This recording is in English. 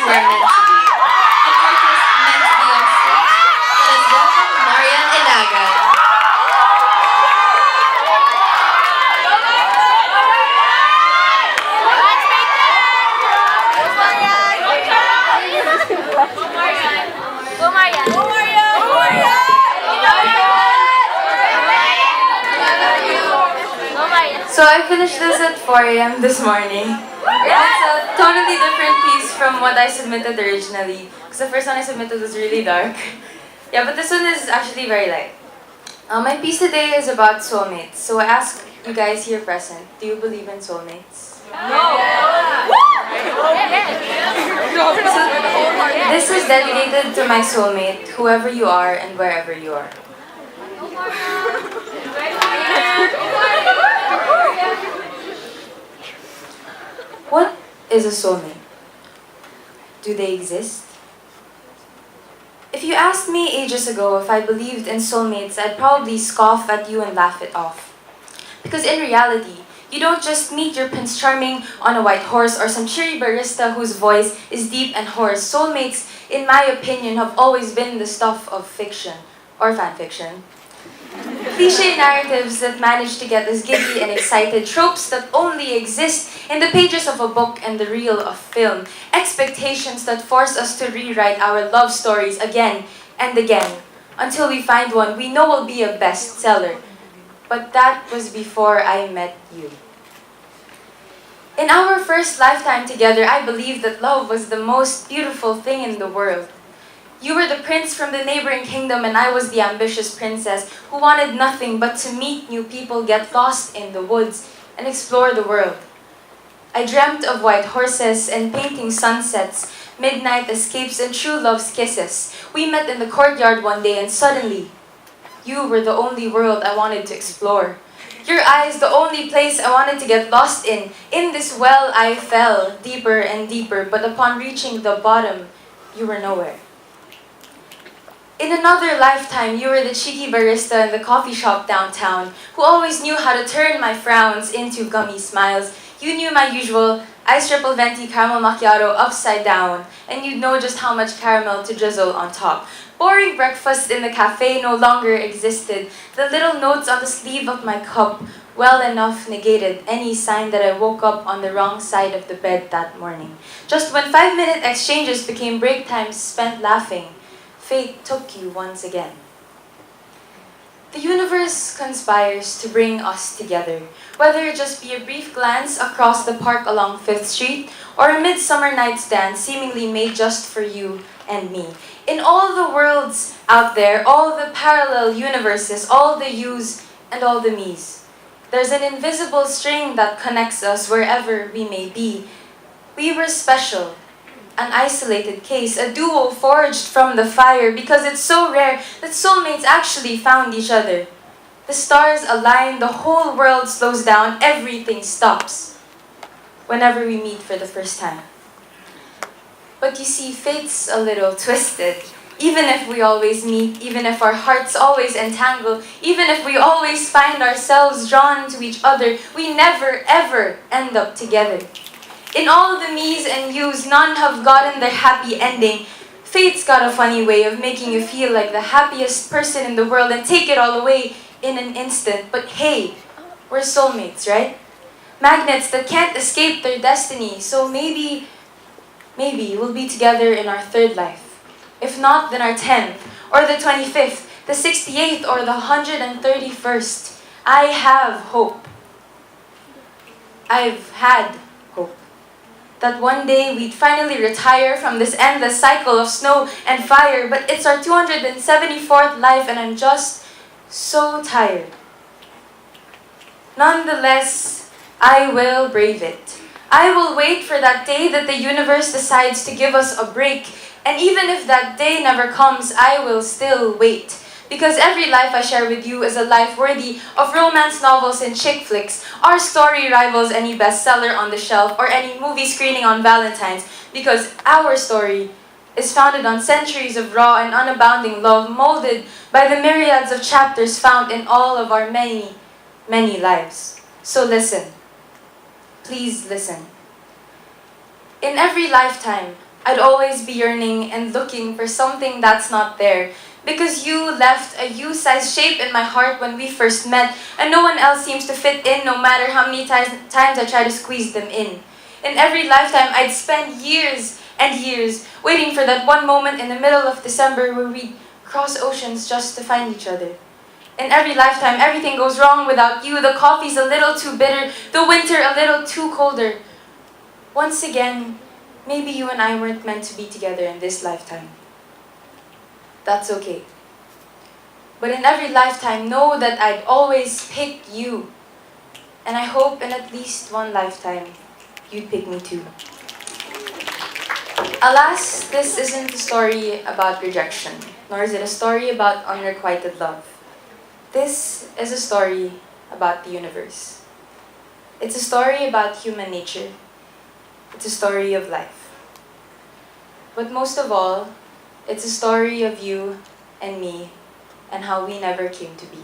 who are meant to be. An artist meant to be on stage. Let us welcome Mariane Ylagan. So I finished this at 4 a.m. this morning. It's a totally different piece from what I submitted originally. Because the first one I submitted was really dark. Yeah, but this one is actually very light. My piece today is about soulmates. So I ask you guys here present, do you believe in soulmates? This is dedicated to my soulmate, whoever you are and wherever you are. What is a soulmate? Do they exist? If you asked me ages ago if I believed in soulmates, I'd probably scoff at you and laugh it off. Because in reality, you don't just meet your Prince Charming on a white horse or some cheery barista whose voice is deep and hoarse. Soulmates, in my opinion, have always been the stuff of fiction or fan fiction. Cliché narratives that manage to get us giddy and excited, tropes that only exist in the pages of a book and the reel of film, expectations that force us to rewrite our love stories again and again until we find one we know will be a bestseller. But that was before I met you. In our first lifetime together, I believed that love was the most beautiful thing in the world. You were the prince from the neighboring kingdom and I was the ambitious princess who wanted nothing but to meet new people, get lost in the woods, and explore the world. I dreamt of white horses and painting sunsets, midnight escapes and true love's kisses. We met in the courtyard one day and suddenly, you were the only world I wanted to explore. Your eyes the only place I wanted to get lost in. In this well I fell deeper and deeper, but upon reaching the bottom, you were nowhere. In another lifetime, you were the cheeky barista in the coffee shop downtown who always knew how to turn my frowns into gummy smiles. You knew my usual iced triple venti caramel macchiato upside down, and you'd know just how much caramel to drizzle on top. Boring breakfast in the cafe no longer existed. The little notes on the sleeve of my cup well enough negated any sign that I woke up on the wrong side of the bed that morning. Just when 5-minute exchanges became break times spent laughing, fate took you once again. The universe conspires to bring us together, whether it just be a brief glance across the park along 5th Street or a midsummer night's dance seemingly made just for you and me. In all the worlds out there, all the parallel universes, all the yous and all the me's, there's an invisible string that connects us wherever we may be. We were special. An isolated case, a duo forged from the fire because it's so rare that soulmates actually found each other. The stars align, the whole world slows down, everything stops whenever we meet for the first time. But you see, fate's a little twisted. Even if we always meet, even if our hearts always entangle, even if we always find ourselves drawn to each other, we never ever end up together. In all the me's and you's, none have gotten their happy ending. Fate's got a funny way of making you feel like the happiest person in the world and take it all away in an instant. But hey, we're soulmates, right? Magnets that can't escape their destiny. So maybe we'll be together in our 3rd life. If not, then our 10th, or the 25th, the 68th, or the 131st. I have hope. I've had hope. That one day we'd finally retire from this endless cycle of snow and fire, but it's our 274th life and I'm just so tired. Nonetheless, I will brave it. I will wait for that day that the universe decides to give us a break, and even if that day never comes, I will still wait. Because every life I share with you is a life worthy of romance novels and chick flicks. Our story rivals any bestseller on the shelf or any movie screening on Valentine's, because our story is founded on centuries of raw and unabounding love, molded by the myriads of chapters found in all of our many, many lives. So listen. Please listen. In every lifetime, I'd always be yearning and looking for something that's not there. Because you left a U-sized shape in my heart when we first met, and no one else seems to fit in no matter how many times I try to squeeze them in. In every lifetime, I'd spend years and years waiting for that one moment in the middle of December where we'd cross oceans just to find each other. In every lifetime, everything goes wrong without you. The coffee's a little too bitter, the winter a little too colder. Once again, maybe you and I weren't meant to be together in this lifetime. That's okay. But in every lifetime, know that I'd always pick you. And I hope in at least one lifetime, you'd pick me too. Alas, this isn't a story about rejection, nor is it a story about unrequited love. This is a story about the universe. It's a story about human nature. It's a story of life. But most of all, it's a story of you and me and how we never came to be.